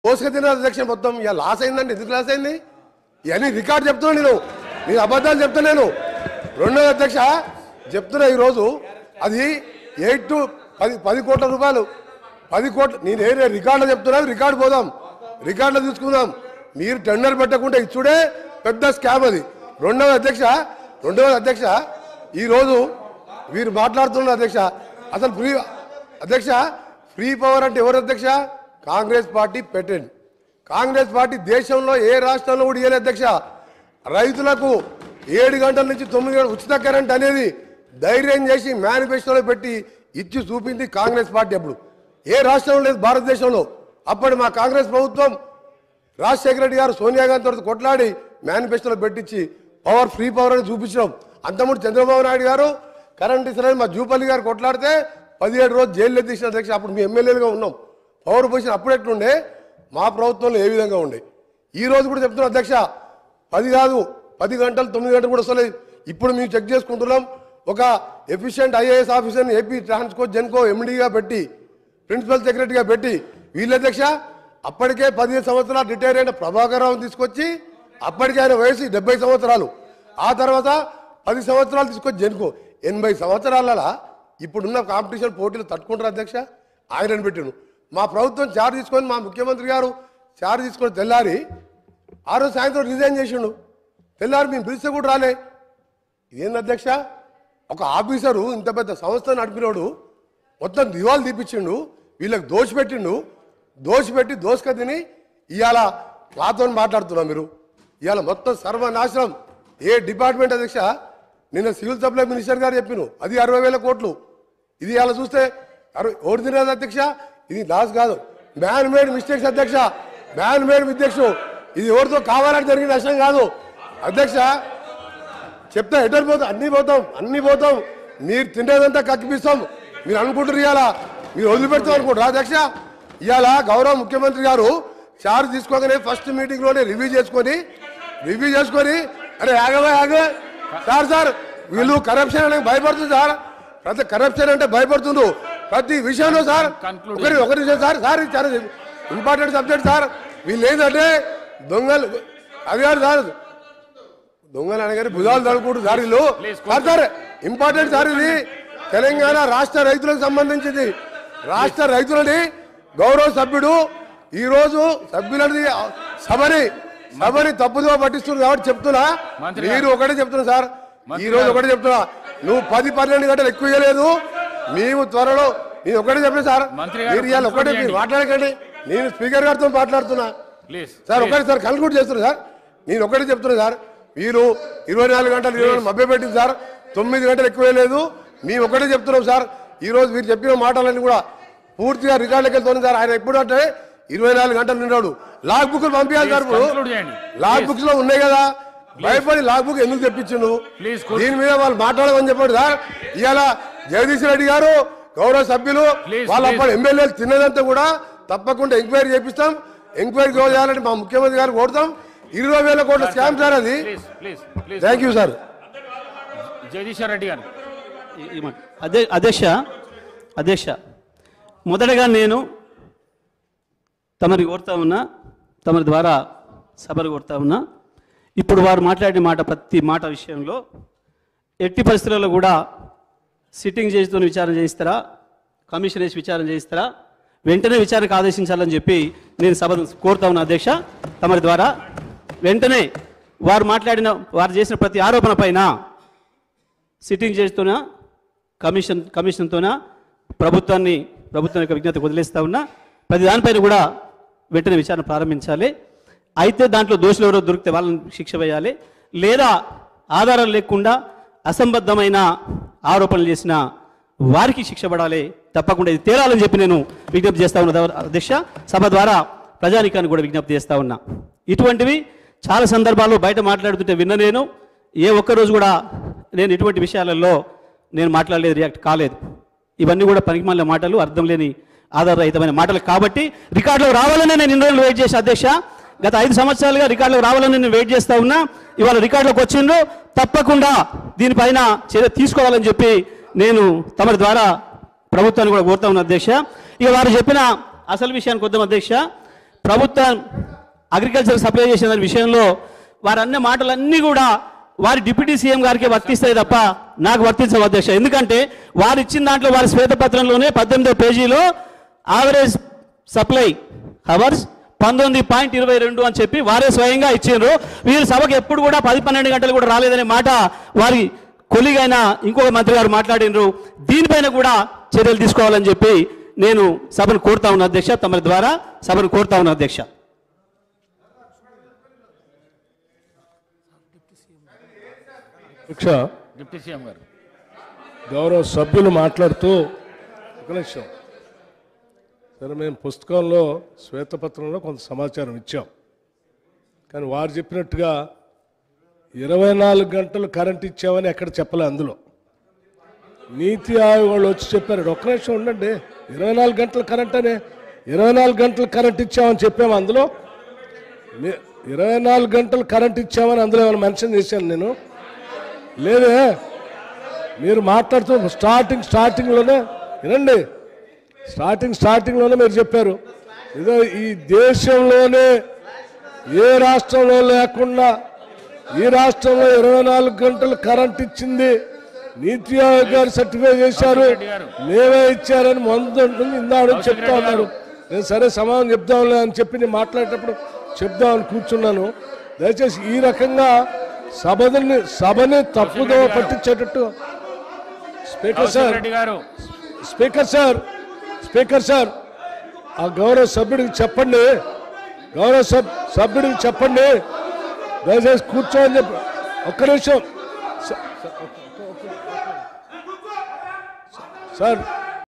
కోసుక తిన అధ్యక్ష మొత్తం ఇక లాస్ అయిందండి. ఎందుకు లాస్ అయింది? ఇవన్నీ రికార్డు చెప్తున్నా నేను అబద్ధాలు చెప్తలేను. రెండోది అధ్యక్ష చెప్తున్నా ఈరోజు అది 8 to 10 కోట్ల రూపాయలు 10 కోట్లు నేను ఏ రికార్డులో చెప్తున్నా. రికార్డు పోదాం, రికార్డులో చూసుకుందాం. మీరు టెండర్ పెట్టకుండా ఇచ్చుడే పెద్ద స్కామ్ అది. రెండవది అధ్యక్ష ఈరోజు వీరు మాట్లాడుతున్నారు అధ్యక్ష. అసలు ఫ్రీ పవర్ అంటే ఎవరు అధ్యక్ష? కాంగ్రెస్ పార్టీ పెట్టండి. కాంగ్రెస్ పార్టీ దేశంలో ఏ రాష్ట్రంలో కూడా ఇవ్వలేదు అధ్యక్ష. రైతులకు 7 గంటల నుంచి 9 గంటల ఉచిత కరెంట్ అనేది ధైర్యం చేసి మేనిఫెస్టోలో పెట్టి ఇచ్చి చూపింది కాంగ్రెస్ పార్టీ. అప్పుడు ఏ రాష్ట్రంలో లేదు భారతదేశంలో. అప్పటి మా కాంగ్రెస్ ప్రభుత్వం రాజశేఖర రెడ్డి గారు సోనియా గాంధీ కొట్లాడి మేనిఫెస్టోలో పెట్టించి ఫ్రీ పవర్ అని చూపించడం. అంతకుముందు చంద్రబాబు నాయుడు గారు కరెంట్ ఇస్తారని మా జూపల్లి గారు కొట్లాడితే 17 రోజులు జైల్లో తీసిన అధ్యక్ష. అప్పుడు మీ ఎమ్మెల్యేలుగా ఉన్నాం. పవర్ పొజిషన్ అప్పుడు ఎట్లుండే, మా ప్రభుత్వంలో ఏ విధంగా ఉండే. ఈ రోజు కూడా చెప్తున్నాం అధ్యక్ష, 10 కాదు 10 గంటలు 9 గంటలు కూడా వస్తలేదు. ఇప్పుడు మేము చెక్ చేసుకుంటున్నాం. ఒక ఎఫిషియెంట్ ఐఏఎస్ ఆఫీసర్ని ఏపీ ట్రాన్స్కో జెన్కో ఎండీగా పెట్టి ప్రిన్సిపల్ సెక్రటరీగా పెట్టి వీళ్ళ అధ్యక్ష అప్పటికే 15 సంవత్సరాలు రిటైర్ అయిన ప్రభాకర్ రావుని తీసుకొచ్చి అప్పటికే ఆయన వయసు 70 సంవత్సరాలు. ఆ తర్వాత 10 సంవత్సరాలు తీసుకొచ్చి జెన్కో 80 సంవత్సరాల ఇప్పుడున్న కాంపిటీషన్ పోటీలు తట్టుకుంటారు అధ్యక్ష. ఆయనను పెట్టిను. మా ప్రభుత్వం చార్జ్ తీసుకొని మా ముఖ్యమంత్రి గారు చార్జ్ తీసుకొని తెల్లారి ఆ రోజు సాయంత్రం రిజైన్ చేసిండు. తెల్లారి మేము పిలిస్తే కూడా రాలే. ఇదేంది అధ్యక్ష? ఒక ఆఫీసరు ఇంత పెద్ద సంస్థ నడిపినోడు మొత్తం దివాలు తీపిచ్చిండు. వీళ్ళకి దోషపెట్టి దోసుక తిని ఇవాళ క్లాతో మాట్లాడుతున్నాం. మీరు ఇవాళ మొత్తం సర్వనాశనం. ఏ డిపార్ట్మెంట్ అధ్యక్ష? నిన్న సివిల్ సప్లై మినిస్టర్ గారు చెప్పిను అది 60,000 కోట్లు. ఇది ఇవాళ చూస్తే ఓడి తినేది అధ్యక్ష. ఇది లాస్ కాదు, మ్యాన్ మేడ్ మిస్టేక్స్ అధ్యక్ష. Man made mistakes. ఇది ఎవరితో కావాలని జరిగిన నష్టం కాదు అధ్యక్ష. చెప్తా ఎటర్ పోతాం, అన్ని పోతాం. మీరు తినేదంతా కక్కిపిస్తాం. మీరు అనుకుంటారు ఇవాళ మీరు వదిలిపెడతాం అనుకుంటారు అధ్యక్ష. ఇవాళ గౌరవ ముఖ్యమంత్రి గారు చార్జ్ తీసుకోగానే ఫస్ట్ మీటింగ్లోనే రివ్యూ చేసుకొని అరే ఆగవే సార్ వీళ్ళు కరప్షన్ అనేది భయపడుతుంది సార్. ప్రతి కరప్షన్ అంటే భయపడుతుండ్రు ప్రతి విషయంలో సార్. ఒకరి విషయం సార్ చాలా ఇంపార్టెంట్ సబ్జెక్ట్ సార్. వీళ్ళు ఏంటంటే దొంగలు అది కాదు సార్, దొంగలు అనగానే భుజాలు తడుకుంటారు సార్ వీళ్ళు. సార్ ఇంపార్టెంట్ సార్ ఇది. తెలంగాణ రాష్ట్ర రైతులకు సంబంధించింది. రాష్ట్ర రైతులని గౌరవ సభ్యుడు ఈరోజు సభ్యులని సభని తప్పుదో పట్టిస్తున్నారు కాబట్టి చెప్తున్నా. మీరు ఒకటే చెప్తున్నా సార్, ఈ రోజు ఒకటే చెప్తున్నా. నువ్వు 10-12 గంటలు ఎక్కువ ఇవ్వలేదు. మేము త్వరలో నేను ఒకటే చెప్పిన సార్. మీరు ఇవాళ ఒకటే మీరు మాట్లాడకండి. నేను స్పీకర్ గారితో మాట్లాడుతున్నా సార్. ఒకటే సార్ కన్క్లూడ్ చేస్తున్నా సార్. నేను ఒకటే చెప్తున్నా సార్. మీరు 24 గంటలు మభ్య పెట్టింది సార్. 9 గంటలు ఎక్కువ లేదు. మేము ఒకటే చెప్తున్నాం సార్. ఈ రోజు మీరు చెప్పిన మాటలన్నీ కూడా పూర్తిగా రికార్డులకు వెళ్తున్నాం సార్. ఆయన ఎప్పుడు అంటే 24 గంటలు నిన్నాడు. లాగ్ బుక్లు పంపించాలి సార్. లాగ్ బుక్స్ లో ఉన్నాయి కదా, భయపడి లాగ్ బుక్ ఎందుకు తెప్పించిండు? దీని మీద వాళ్ళు మాట్లాడమని చెప్పండి సార్. ఇవాళ జగదీష్ రెడ్డి గారు గౌరవ సభ్యులు వాళ్ళ అప్పుడు ఎమ్మెల్యేలు తిన్నదంతా కూడా తప్పకుండా ఎంక్వైరీ చేపిస్తాం. ఎంక్వైరీ చేయాలని మా ముఖ్యమంత్రి గారు కోరుతాం. 20,000 కోట్ల స్కామ్ సార్ అది. Thank you sir. Jagadish Reddy గారు. అధ్యక్ష మొదటగా నేను తమరి కోరుతా ఉన్నా, తమరి ద్వారా సభలు కోరుతా ఉన్నా. ఇప్పుడు వారు మాట్లాడిన ప్రతి మాట విషయంలో ఎట్టి పరిస్థితుల్లో కూడా సిట్టింగ్ జడ్జితో విచారణ చేయిస్తారా, కమిషన్ వేసి విచారణ చేయిస్తారా, వెంటనే విచారణకు ఆదేశించాలని చెప్పి నేను సభను కోరుతా ఉన్నా అధ్యక్ష. తమరి ద్వారా వెంటనే వారు చేసిన ప్రతి ఆరోపణ పైన సిట్టింగ్ జడ్జితోనా కమిషన్తోనా ప్రభుత్వం యొక్క విజ్ఞతకు వదిలేస్తా ఉన్నా. ప్రతి దానిపైన కూడా వెంటనే విచారణ ప్రారంభించాలి. అయితే దాంట్లో దోషులు ఎవరో దొరికితే వాళ్ళని శిక్ష వేయాలి. లేదా ఆధారాలు లేకుండా అసంబద్ధమైన ఆరోపణలు చేసిన వారికి శిక్ష పడాలి. తప్పకుండా ఇది తేలాలని చెప్పి నేను విజ్ఞప్తి చేస్తా ఉన్నా అధ్యక్ష. సభ ద్వారా ప్రజానీకాన్ని కూడా విజ్ఞప్తి చేస్తా ఉన్నా. ఇటువంటివి చాలా సందర్భాల్లో బయట మాట్లాడుతుంటే విన్న నేను ఏ ఒక్కరోజు కూడా నేను ఇటువంటి విషయాలలో నేను మాట్లాడలేదు, రియాక్ట్ కాలేదు. ఇవన్నీ కూడా పనికిమాలిన మాటలు, అర్థం లేని ఆధారరహితమైన మాటలు కాబట్టి రికార్డులో రావాలని నేను ఇన్ని రోజులు వెయిట్ చేసి అధ్యక్ష. గత 5 సంవత్సరాలుగా రికార్డులో రావాలని నేను వెయిట్ చేస్తా ఉన్నా. ఇవాళ రికార్డులోకి వచ్చిండ్రు. తప్పకుండా దీనిపైన చర్య తీసుకోవాలని చెప్పి నేను తమరి ద్వారా ప్రభుత్వాన్ని కూడా కోరుతా ఉన్నా అధ్యక్ష. ఇక వారు చెప్పిన అసలు విషయానికి వద్దాం అధ్యక్ష. ప్రభుత్వం అగ్రికల్చర్ సప్లై చేసిన విషయంలో వారు అన్న మాటలన్నీ కూడా వారి డిప్యూటీ సీఎం గారికి వర్తిస్తాయి తప్ప నాకు వర్తించవు అధ్యక్ష. ఎందుకంటే వారు ఇచ్చిన దాంట్లో వారి శ్వేతపత్రంలోనే 18వ పేజీలో యావరేజ్ సప్లై అవర్స్ 19.22 అని చెప్పి వారే స్వయంగా ఇచ్చిండ్రు. వీరు సభకు ఎప్పుడు కూడా 10-12 గంటలు కూడా రాలేదనే మాట వారి కొలిగైన ఇంకొక మంత్రి గారు మాట్లాడినరు. దీనిపైన కూడా చర్యలు తీసుకోవాలని చెప్పి నేను సభను కోరుతా ఉన్నా అధ్యక్ష, తమ ద్వారా సభను కోరుతా ఉన్నా అధ్యక్ష. డిప్యూటీ సీఎం గారు గౌరవ సభ్యులు మాట్లాడుతూ ఒక నిమిషం. సరే, మేము పుస్తకంలో శ్వేతపత్రంలో కొంత సమాచారం ఇచ్చాం, కానీ వారు చెప్పినట్టుగా 24 గంటలు కరెంట్ ఇచ్చామని ఎక్కడ చెప్పలే. అందులో నీతి ఆయోగ్ వాళ్ళు వచ్చి చెప్పారు. ఒక్క నిమిషం ఉండండి. 24 గంటల కరెంట్ అని 24 గంటలు కరెంట్ ఇచ్చామని చెప్పాము. అందులో 24 గంటలు కరెంట్ ఇచ్చామని అందులో ఏమైనా మెన్షన్ చేశాను నేను? లేదే. మీరు మాట్లాడుతూ స్టార్టింగ్లోనే వినండి. స్టార్టింగ్లోనే మీరు చెప్పారు ఏదో ఈ దేశంలోనే ఏ రాష్ట్రంలో లేకుండా ఈ రాష్ట్రంలో 24 గంటలు కరెంట్ ఇచ్చింది నీతి ఆయోగ్ గారు సర్టిఫై చేశారు, మేమే ఇచ్చారని ఇందాడు చెప్తా ఉన్నారు. నేను సరే సమాధానం చెప్దాంలే అని చెప్పి నేను మాట్లాడేటప్పుడు చెప్దామని కూర్చున్నాను. దయచేసి ఈ రకంగా సభని తప్పుదో పట్టించేటట్టు స్పీకర్ సార్ ఆ గౌరవ సభ్యుడికి చెప్పండి, సభ్యుడికి చెప్పండి దయచేసి కూర్చోని చెప్పి. ఒక్క నిమిషం సార్.